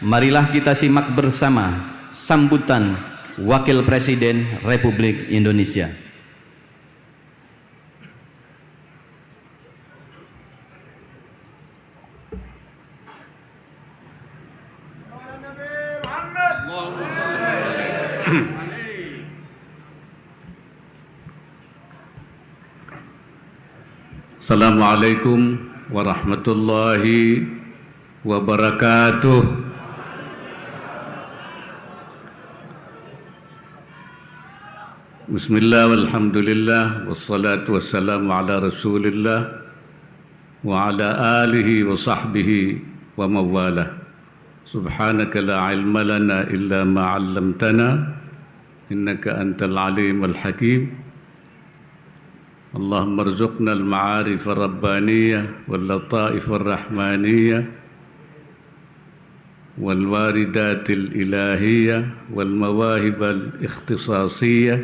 marilah kita simak bersama sambutan Wakil Presiden Republik Indonesia. Assalamualaikum warahmatullahi wabarakatuh. Bismillah walhamdulillah wassalatu wassalamu ala rasulillah wa ala alihi wa sahbihi wa mawalah. Subhanaka la ilma lana illa ma 'allamtana innaka antal alimul hakim. Allahumma rzuqna al-ma'arif ar-rabbaniyah wal-lataif ar-rahmaniyah wal-waridat al-ilahiyah wal-mawahib al-ikhtisasiyah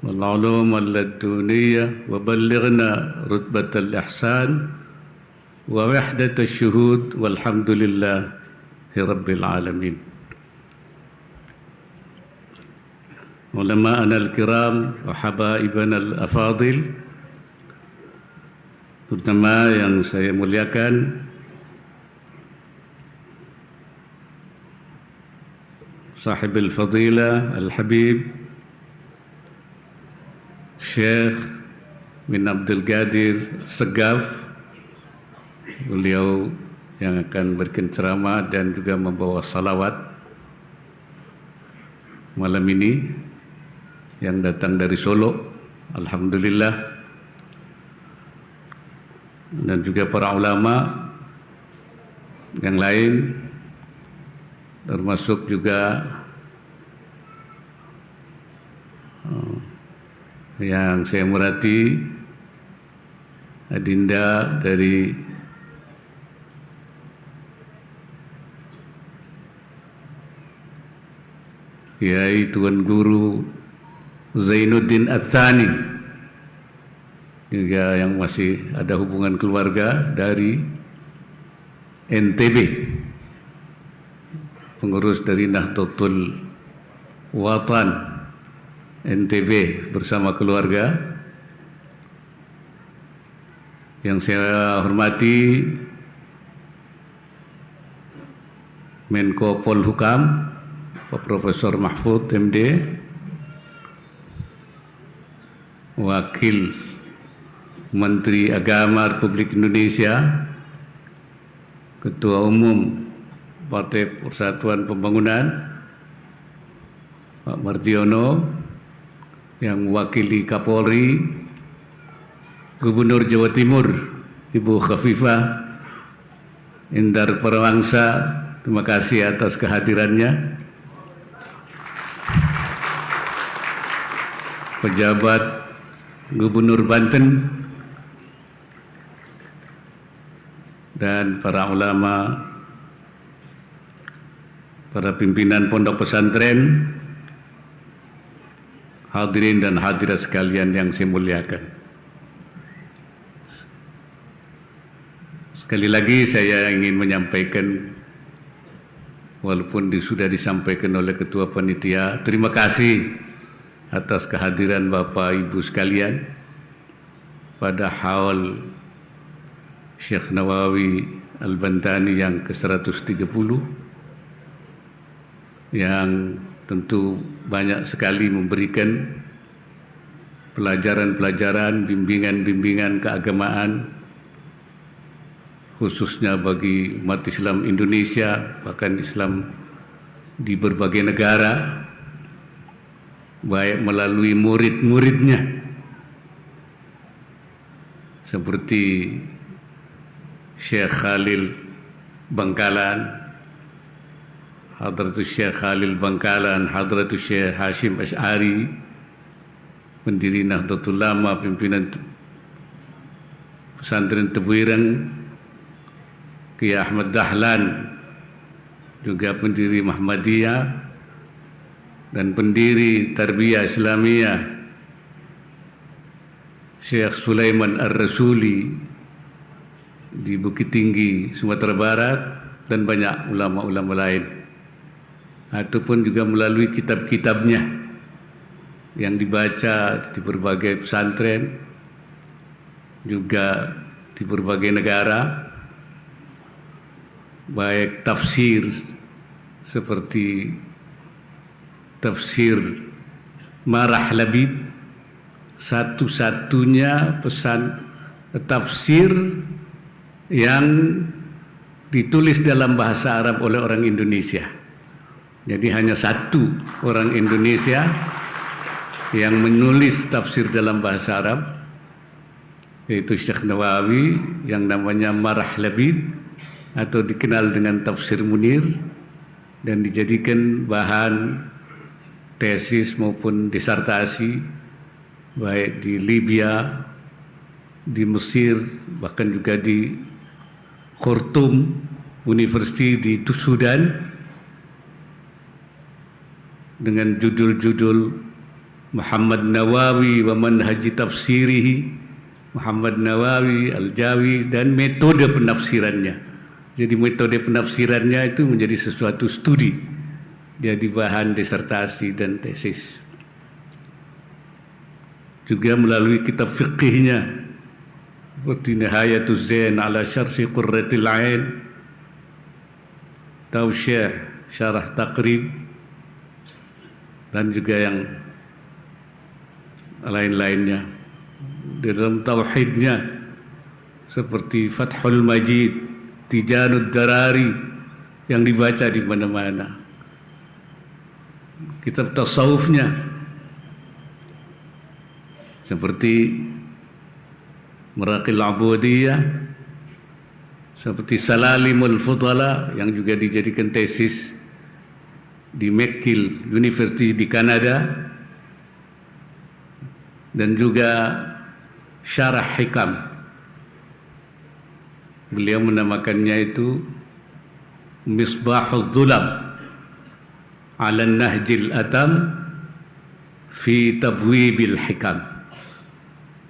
wal-ulum al-laduniyah wa ballighna rutbat al-ihsan wa wahdat al-shuhud walhamdulillahi rabbil alamin. Ulama'ana al-kiram wa habaibana al-afadil, terutama yang saya muliakan sahib al-fadilah al-habib Syekh bin Abdul Qadir Segaf, beliau yang akan berikan ceramah dan juga membawa salawat malam ini, yang datang dari Solo, alhamdulillah, dan juga para ulama yang lain, termasuk juga yang saya hormati adinda dari Kiai Tuan Guru Zainuddin Ats-Tsani, juga yang masih ada hubungan keluarga dari NTB, pengurus dari Nahdlatul Watan NTB bersama keluarga. Yang saya hormati Menko Polhukam Pak Profesor Mahfud MD, Wakil Menteri Agama Republik Indonesia, Ketua Umum Partai Persatuan Pembangunan Pak Mardiono, yang mewakili Kapolri, Gubernur Jawa Timur Ibu Khafifah Indar Parawangsa, terima kasih atas kehadirannya. Pejabat Gubernur Banten dan para ulama, para pimpinan pondok pesantren, hadirin dan hadirat sekalian yang saya muliakan. Sekali lagi saya ingin menyampaikan, walaupun sudah disampaikan oleh Ketua Panitia, terima kasih atas kehadiran Bapak Ibu sekalian pada haul Syekh Nawawi Al-Bantani yang ke-130, yang tentu banyak sekali memberikan pelajaran-pelajaran, bimbingan-bimbingan keagamaan, khususnya bagi umat Islam Indonesia, bahkan Islam di berbagai negara, baik melalui murid-muridnya seperti Syekh Khalil Bangkalan, Hadratus Syekh Khalil Bangkalan, Hadratus Syekh Hashim Asy'ari, pendiri Nahdlatul Ulama, pimpinan pesantren Tebuireng, Kiai Ahmad Dahlan, juga pendiri Muhammadiyah dan pendiri Tarbiyah Islamiyah Syekh Sulaiman Ar-Rasuli di Bukit Tinggi, Sumatera Barat, dan banyak ulama-ulama lain, ataupun juga melalui kitab-kitabnya yang dibaca di berbagai pesantren, juga di berbagai negara, baik tafsir seperti tafsir Marah Labid, satu-satunya pesan tafsir yang ditulis dalam bahasa Arab oleh orang Indonesia. Jadi hanya satu orang Indonesia yang menulis tafsir dalam bahasa Arab, yaitu Syekh Nawawi, yang namanya Marah Labid atau dikenal dengan Tafsir Munir, dan dijadikan bahan tesis maupun disertasi baik di Libya, di Mesir, bahkan juga di Khartoum University di Sudan, dengan judul-judul Muhammad Nawawi wa manhaji tafsirihi, Muhammad Nawawi Al-Jawi, dan metode penafsirannya. Jadi metode penafsirannya itu menjadi sesuatu studi, jadi bahan disertasi dan tesis. Juga melalui kitab fiqihnya seperti Nihayatuz Zain ala Syarhi Qurratil Ain, Tawsyih Syarah Taqrib, dan juga yang lain-lainnya. Di dalam tauhidnya seperti Fathul Majid, Tijanud Darari yang dibaca di mana-mana. Kitab tasawufnya seperti Maraqil Abudiyah, seperti Salalimul Fudala yang juga dijadikan tesis di McGill University di Kanada, dan juga Syarah Hikam. Beliau menamakannya itu Misbahul Dhulam ala Nahjil Atam fi Tabwibil Hikam.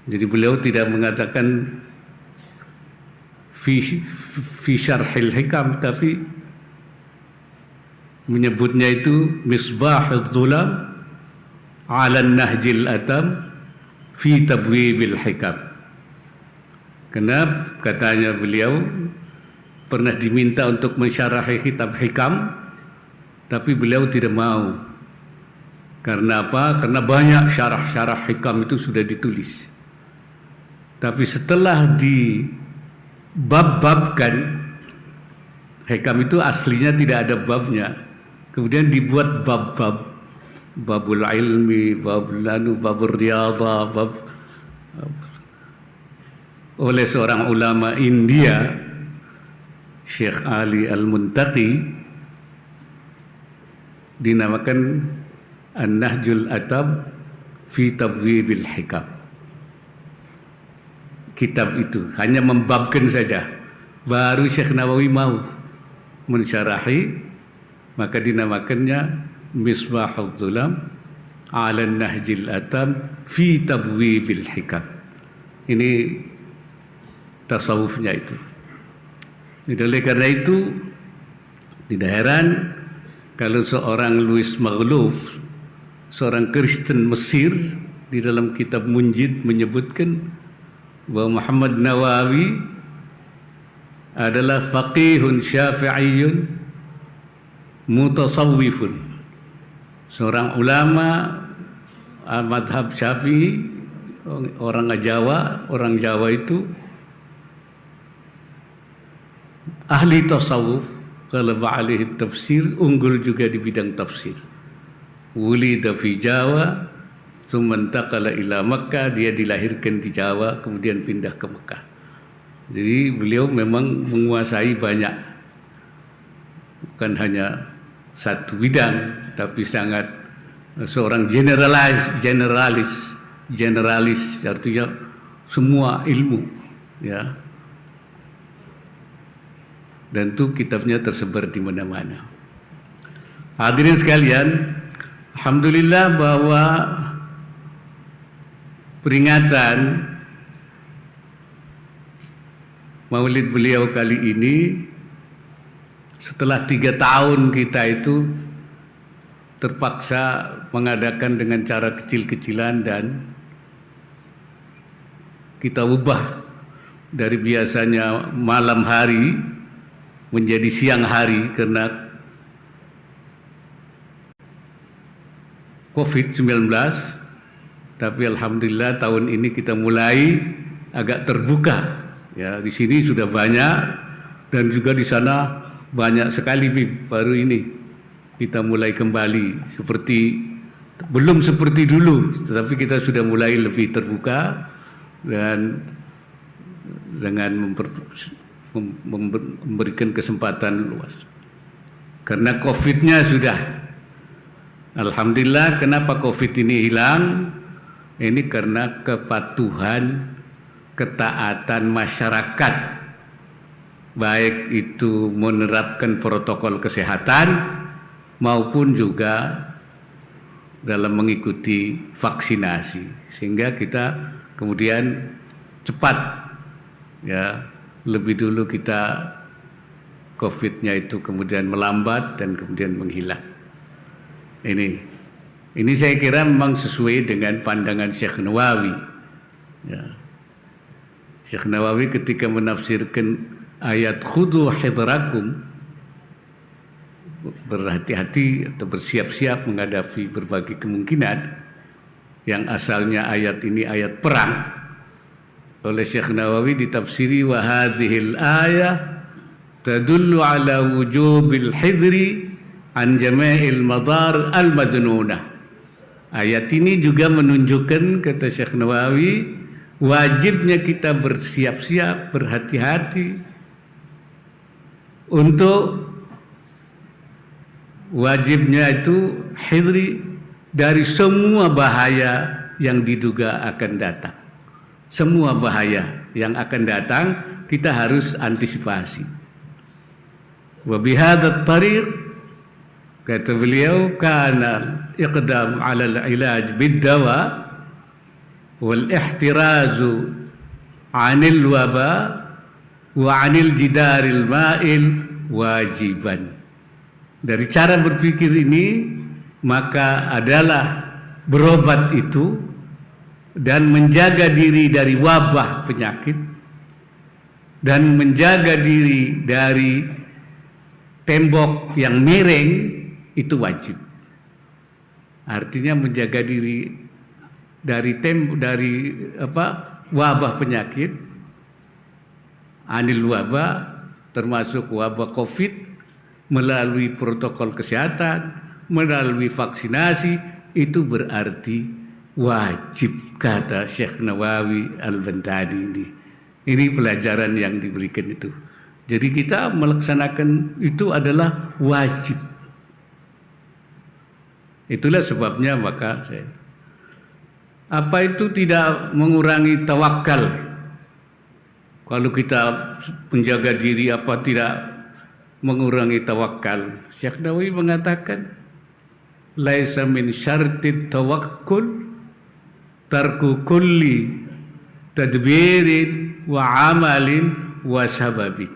Jadi beliau tidak mengatakan fi Syarhil Hikam, tapi menyebutnya itu Misbahul Dhulam ala Nahjil Atam fi Tabwibil Hikam. Karena katanya beliau pernah diminta untuk mensyarahi kitab Hikam, tapi beliau tidak mau. Karena apa? Karena banyak syarah-syarah Hikam itu sudah ditulis. Tapi setelah dibab-babkan, Hikam itu aslinya tidak ada babnya. Kemudian dibuat bab-bab, babul ilmi, babul riyadhah, oleh seorang ulama India, Syekh Ali Al-Muntaqi, dinamakan An-Nahjul Atab fi Tabwibil Hikam. Kitab itu hanya membabkan saja, baru Syekh Nawawi mau mensyarahi, maka dinamakannya Misbahul Dhulam ala Nahjil Atam fi Tabwibil Hikam. Ini tasawufnya itu. Oleh karena itu tidak heran kalau seorang Louis Maghlouf, seorang Kristen Mesir, di dalam kitab Munjid menyebutkan bahwa Muhammad Nawawi adalah faqihun syafi'iyun mutasawwifun, seorang ulama madhab Syafi'i, orang Jawa. Orang Jawa itu ahli tasawuf, ghalaba alaihi tafsir, unggul juga di bidang tafsir. Wulida fi Jawa, thumma intaqala ila Makkah, dia dilahirkan di Jawa kemudian pindah ke Mekah. Jadi beliau memang menguasai banyak, bukan hanya satu bidang, tapi sangat seorang generalis, artinya semua ilmu, ya. Dan itu kitabnya tersebar di mana-mana. Hadirin sekalian, alhamdulillah bahwa peringatan Maulid beliau kali ini setelah 3 tahun kita itu terpaksa mengadakan dengan cara kecil-kecilan dan kita ubah dari biasanya malam hari menjadi siang hari karena COVID-19. Tapi alhamdulillah tahun ini kita mulai agak terbuka. Ya, di sini sudah banyak dan juga di sana banyak sekali baru ini kita mulai kembali belum seperti dulu, tetapi kita sudah mulai lebih terbuka dan dengan memberikan kesempatan luas. Karena COVID-nya sudah, alhamdulillah. Kenapa COVID ini hilang? Ini karena kepatuhan, ketaatan masyarakat, baik itu menerapkan protokol kesehatan maupun juga dalam mengikuti vaksinasi, sehingga kita kemudian cepat, ya, lebih dulu kita COVID-nya itu kemudian melambat dan kemudian menghilang. Ini saya kira memang sesuai dengan pandangan Syekh Nawawi. Ya. Syekh Nawawi ketika menafsirkan ayat khudu hidrakum, berhati-hati atau bersiap-siap menghadapi berbagai kemungkinan, yang asalnya ayat ini ayat perang, oleh Syekh Nawawi ditafsiri wa hadhil ayah tadullu ala wujubil hidri an jama'il madar al-madnunah. Ayat ini juga menunjukkan, kata Syekh Nawawi, wajibnya kita bersiap-siap, berhati-hati untuk wajibnya itu hidri dari semua bahaya yang diduga akan datang. Semua bahaya yang akan datang kita harus antisipasi. Wa bihadat tariq, kata beliau, kana iqdam ala al-ilaj bid-dawa wal ihtirazu anil waba wa anil jidaril ma'il wajiban. Dari cara berpikir ini maka adalah berobat itu dan menjaga diri dari wabah penyakit dan menjaga diri dari tembok yang miring itu wajib. Artinya menjaga diri dari wabah penyakit, anil wabah, termasuk wabah COVID, melalui protokol kesehatan, melalui vaksinasi, itu berarti wajib, kata Syekh Nawawi Al-Bantani ini. Ini pelajaran yang diberikan itu. Jadi kita melaksanakan itu adalah wajib. Itulah sebabnya maka apa itu tidak mengurangi tawakal. Kalau kita menjaga diri apa tidak mengurangi tawakal? Syekh Nawawi mengatakan laisa min syartit tawakkul tarku kulli tadbirin wa amalin wa sababin.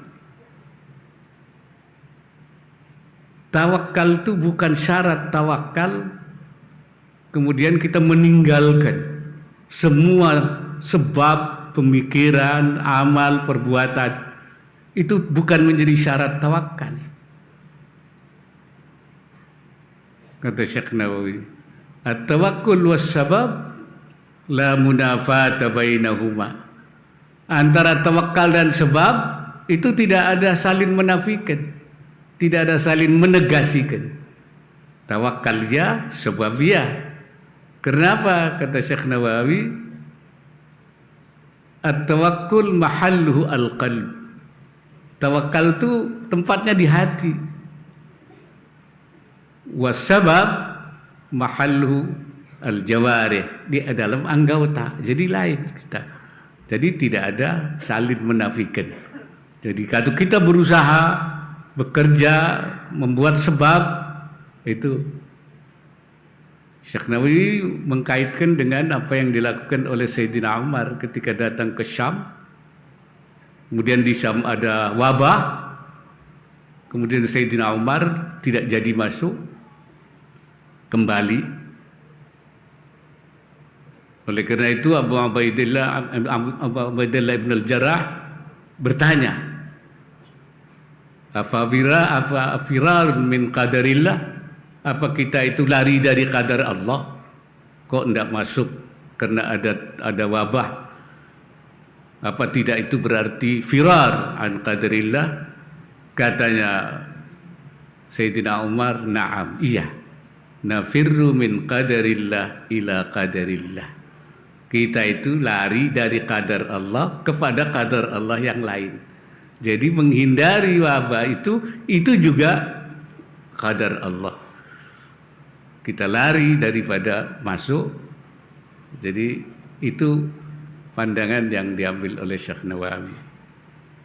Tawakal itu bukan syarat tawakal kemudian kita meninggalkan semua sebab, pemikiran, amal, perbuatan. Itu bukan menjadi syarat tawakal. Kata Syekh Nawawi, at-tawakkul was sabab la munafata bainahuma. Antara tawakal dan sebab itu tidak ada saling menafikan, tidak ada saling menegasikan. Tawakal ya, sebab ya. Kenapa? Kata Syekh Nawawi, at-tawakkul mahalluhu al-qalb. Tawakal itu tempatnya di hati. Wasabab mahalluhu al-jawarih, di dalam anggota. Jadi lain kita. Jadi tidak ada saling menafikan. Jadi kalau kita berusaha bekerja, membuat sebab, itu Syekh Nawawi mengkaitkan dengan apa yang dilakukan oleh Sayyidina Umar ketika datang ke Syam. Kemudian di Syam ada wabah, Kemudian Sayyidina Umar tidak jadi masuk kembali. Oleh karena itu Abu Ubaidillah ibn al-Jarrah bertanya, apa firar min qadarillah? Apa kita itu lari dari qadar Allah? Kok tidak masuk karena ada wabah? Apa tidak itu berarti firar an qadarillah? Katanya Sayyidina Umar, na'am, iya. Nafirru min qadarillah ila qadarillah. Kita itu lari dari qadar Allah kepada qadar Allah yang lain. Jadi menghindari wabah itu juga qadar Allah. Kita lari daripada masuk. Jadi itu pandangan yang diambil oleh Syekh Nawawi.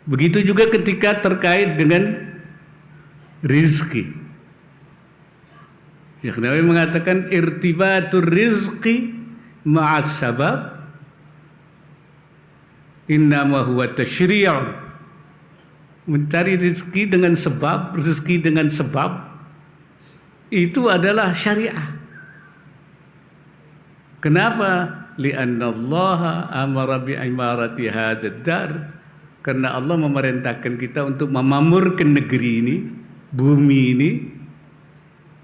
Begitu juga ketika terkait dengan rizki. Syekh Nawawi mengatakan irtibatur rizki ma'as sabab innama huwa tasyri'un. Mencari rizki dengan sebab, rizki dengan sebab itu adalah syariah. Kenapa? Li'anna Allah amara bi'imarati hadad dar. Karena Allah memerintahkan kita untuk memamurkan negeri ini, bumi ini,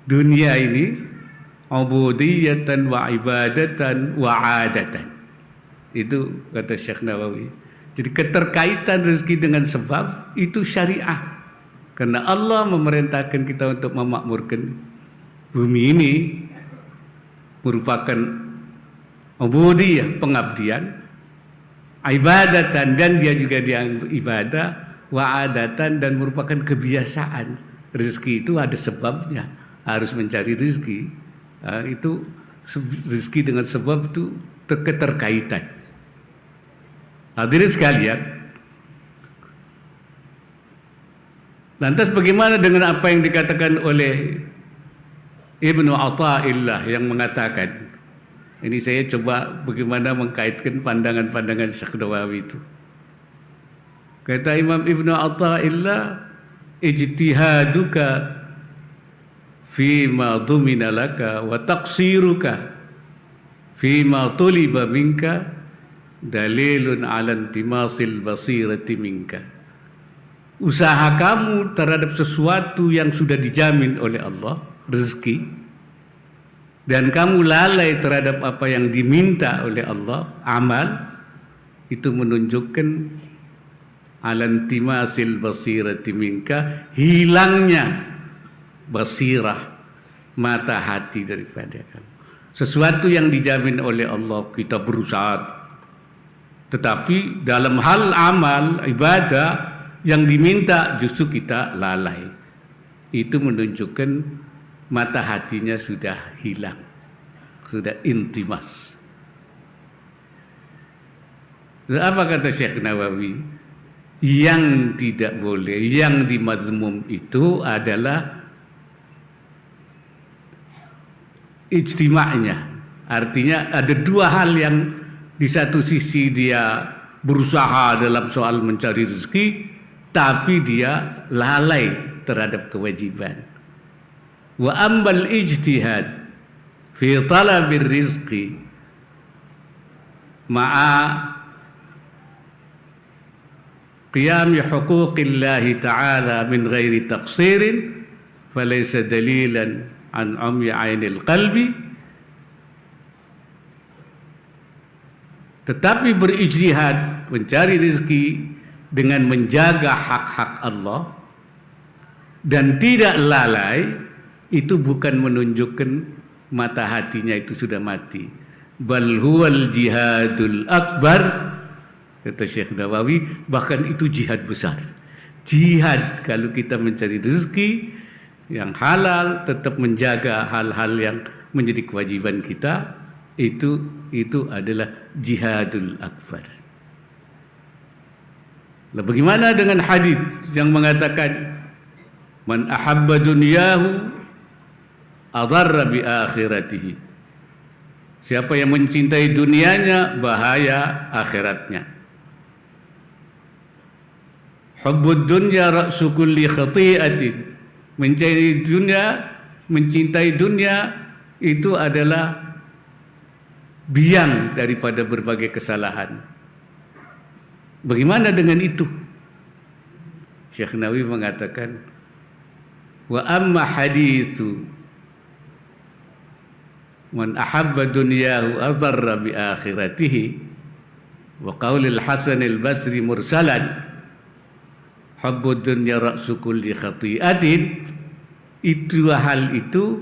dunia ini, ubudiyatan wa ibadatan wa adatan. Itu kata Syekh Nawawi. Jadi keterkaitan rezeki dengan sebab itu syariah. Karena Allah memerintahkan kita untuk memakmurkan bumi ini merupakan ubudiyah, pengabdian, ibadatan, dan dia juga dianggap ibadah, wa'adatan, dan merupakan kebiasaan. Rezeki itu ada sebabnya, harus mencari rezeki. Itu rezeki dengan sebab itu keterkaitan. Hadirin sekalian, lantas bagaimana dengan apa yang dikatakan oleh Ibnu Athaillah yang mengatakan, ini saya coba bagaimana mengkaitkan pandangan-pandangan Syekh Nawawi itu. Kata Imam Ibnu Athaillah, ijtihaduka fima dumina laka wa taqsiruka fima tuliba minka dalilun ala intimasil basirati minka. Usaha kamu terhadap sesuatu yang sudah dijamin oleh Allah, rezeki, dan kamu lalai terhadap apa yang diminta oleh Allah, amal, itu menunjukkan alantimasil basirati minka, hilangnya basirah, mata hati daripada kamu. Sesuatu yang dijamin oleh Allah kita berusaha, tetapi dalam hal amal, ibadah yang diminta justru kita lalai. Itu menunjukkan mata hatinya sudah hilang, sudah intimas. Apa kata Syekh Nawawi? Yang tidak boleh, yang dimadzmum itu adalah ijtima'nya. Artinya ada dua hal yang di satu sisi dia berusaha dalam soal mencari rezeki, tapi dia lalai terhadap kewajiban. Wa ambal ijtihad fi talabir rizqi ma'a qiyami huquqillahi ta'ala min ghairi taqsirin falaysa dalilan an umyi ainil qalbi. Tetapi berijtihad mencari rezeki dengan menjaga hak-hak Allah dan tidak lalai, itu bukan menunjukkan mata hatinya itu sudah mati. Bal huwal jihadul akbar, kata Syekh Nawawi, bahkan itu jihad besar. Jihad kalau kita mencari rezeki yang halal, tetap menjaga hal-hal yang menjadi kewajiban kita, itu adalah jihadul akbar. Lah bagaimana dengan hadis yang mengatakan man ahabba dunyahu adarra bi akhiratihi. Siapa yang mencintai dunianya, bahaya akhiratnya. Hubbud dunya ra'su kulli khati'atin. Mencintai dunia itu adalah biang daripada berbagai kesalahan. Bagaimana dengan itu? Syekh Nawawi mengatakan, wa amma hadithu man ahabba dunyahu adharra bi akhiratihi wa qaulil Hasan al-Basri mursalan hubbud dunya ra'su kulli khati'atin. Itu hal itu,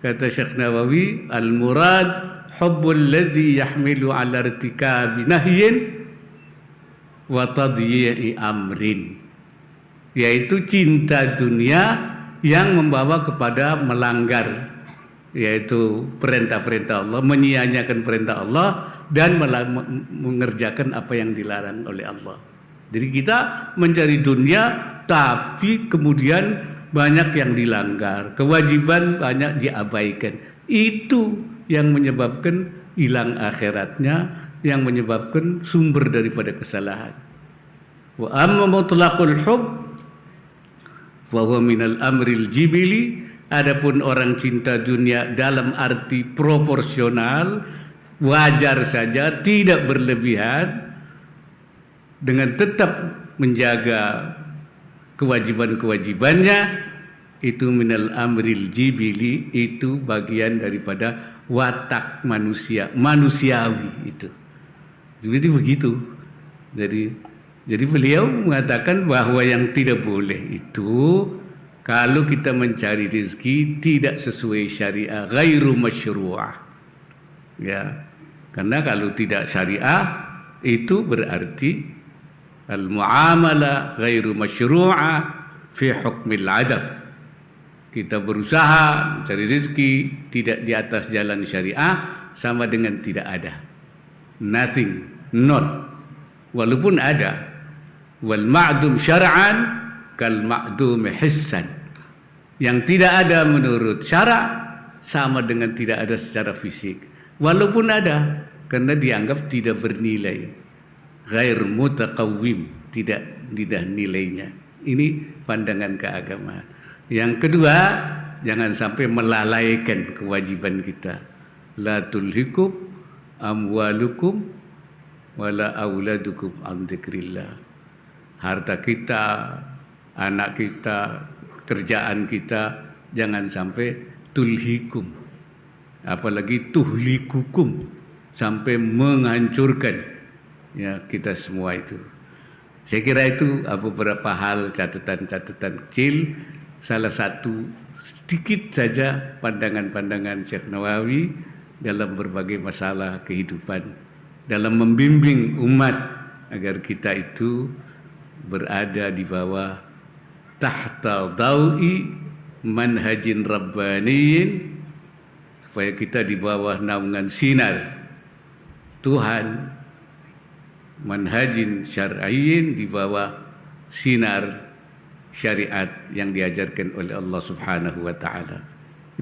kata Syekh Nawawi, al-murad hubbul ladzi yahmilu ala irtikabi nahyin wa tadyi'i amrin, yaitu cinta dunia yang membawa kepada melanggar, yaitu perintah-perintah Allah, menyia-nyiakan perintah Allah dan mengerjakan apa yang dilarang oleh Allah. Jadi kita mencari dunia tapi kemudian banyak yang dilanggar, kewajiban banyak diabaikan. Itu yang menyebabkan hilang akhiratnya, yang menyebabkan sumber daripada kesalahan. Wa amma mutlaqul hub fa huwa minal amril jibili. Adapun orang cinta dunia dalam arti proporsional, wajar saja, tidak berlebihan, dengan tetap menjaga kewajiban-kewajibannya, itu minal amril jibili, itu bagian daripada watak manusia, manusiawi itu. Jadi begitu. Jadi beliau mengatakan bahwa yang tidak boleh itu kalau kita mencari rezeki tidak sesuai syariah, ghairu masyru'ah. Ya. Karena kalau tidak syariah itu berarti al-muamalah ghairu masyru'ah fi hukmil adab. Kita berusaha mencari rezeki tidak di atas jalan syariah sama dengan tidak ada. Nothing, not. Walaupun ada. Wal ma'dum syar'an kal ma'dum hissan. Yang tidak ada menurut syarak sama dengan tidak ada secara fisik. Walaupun ada, karena dianggap tidak bernilai. Ghair mutaqawwim, tidak nilainya. Ini pandangan keagamaan. Yang kedua, jangan sampai melalaikan kewajiban kita. La tulhikum amwalukum wala auladukum an dzikrillah. Harta kita, anak kita, kerjaan kita jangan sampai tulhikum, apalagi tuhlikukum, sampai menghancurkan ya kita semua itu. Saya kira itu beberapa hal, catatan-catatan kecil. Salah satu sedikit saja pandangan-pandangan Syekh Nawawi dalam berbagai masalah kehidupan, dalam membimbing umat agar kita itu berada di bawah tahta daui manhajin rabbaniyin, supaya kita di bawah naungan sinar Tuhan, manhajin syar'iyyin, di bawah sinar syariat yang diajarkan oleh Allah Subhanahu wa taala.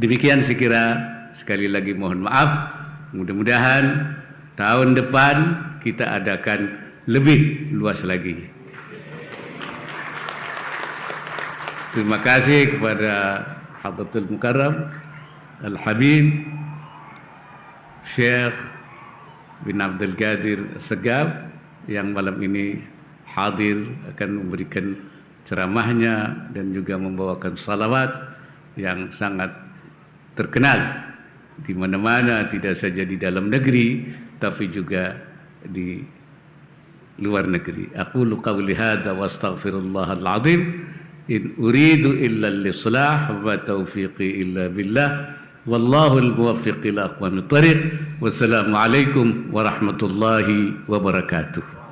Demikian sekira, sekali lagi mohon maaf. Mudah-mudahan tahun depan kita adakan lebih luas lagi. Terima kasih kepada Hadratul Mukarram Al-Habib Syekh bin Abdul Qadir Segaf yang malam ini hadir akan memberikan ceramahnya dan juga membawakan salawat yang sangat terkenal di mana-mana, tidak saja di dalam negeri tapi juga di luar negeri. Aqulu qawli hadza wa astaghfirullahal azim. In uridu illa al-islah wa taufiqi illa billah. Wallahu al-muwaffiq ila aqwamit thariq. Wassalamu alaikum warahmatullahi wabarakatuh.